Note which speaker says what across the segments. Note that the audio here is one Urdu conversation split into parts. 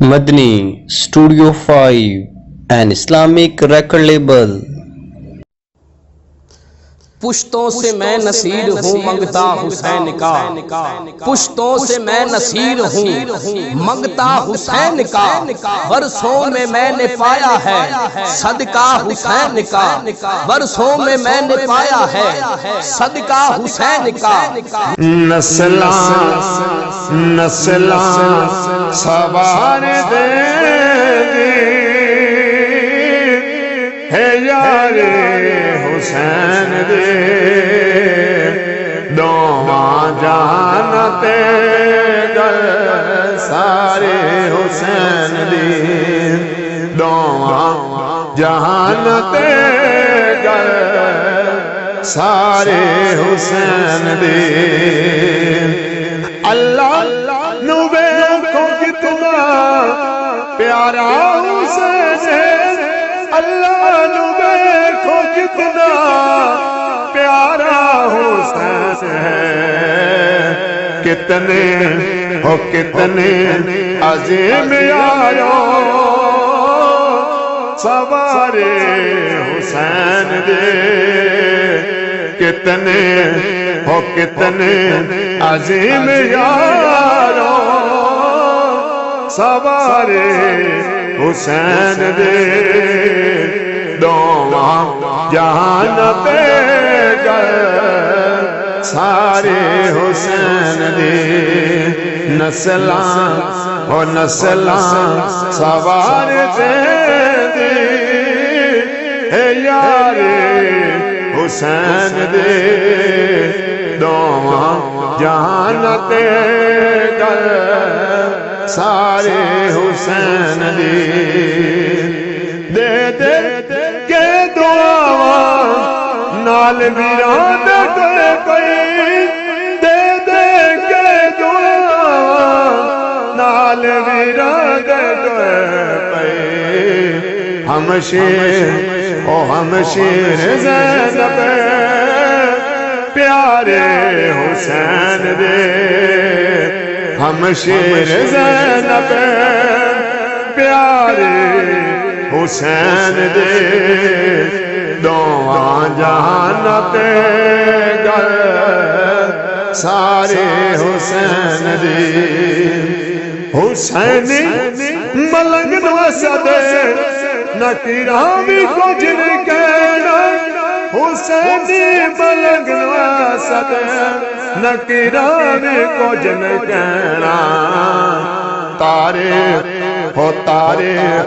Speaker 1: Madni Studio 5, an Islamic record label.
Speaker 2: پشتوں سے میں نصیر ہوں منگتا حسین کا، پشتوں سے میں نصیر ہوں منگتا حسین کا، برسوں میں نے پایا ہے صدقہ حسین کا، برسوں میں نے پایا ہے صدقہ حسین کا۔
Speaker 3: نسلاں سوار دے ہے یار حسین دے، دونوں جانتے گئے سارے حسین دی، دونوں جانتے گئے سارے حسین دی۔ اللہ نو ویکھو کتنا پیارا حسین ہے، اللہ نو ویکھو کتنا پیارا حسین ہے، کتنے عظیم یارو سوارے حسین دے، کتنے عظیم یارو سوارے حسین دے، دونوں جہان پہ گئے سارے حسین دی، نسلاں سوار دے ہے یار حسین دے، دونوں جہان پہ گئے سارے حسین دی۔ دے کے دعا نال ویران دے پئی، دے کے دعا نال ویران دے پئی، ہمشیر زینب پیارے حسین دے، ہمشیر زینب پیارے حسین دے، دونوں جہان پہ گئے سارے حسین دی۔ حسینی ملنگ نو سدے نہ کرامی کچھ نہیں کہنا، حسینی ملنگ نو سدے نہ کرامی کچھ نہیں کہنا، تاریخ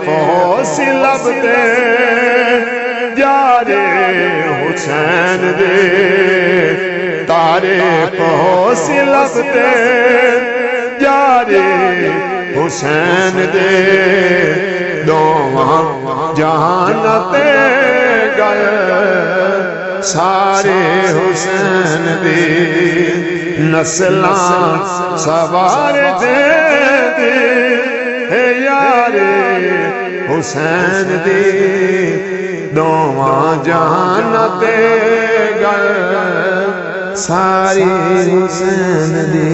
Speaker 3: ہو سی لبتے یارے حسین دے، تاریخ ہو سی لبتے یارے حسین دے، دونوں جہان تے گئے سارے حسین دی، نسلاں سوار دے ہے یار حسین دی، دونوں جہان تے گئے ساری حسین دی۔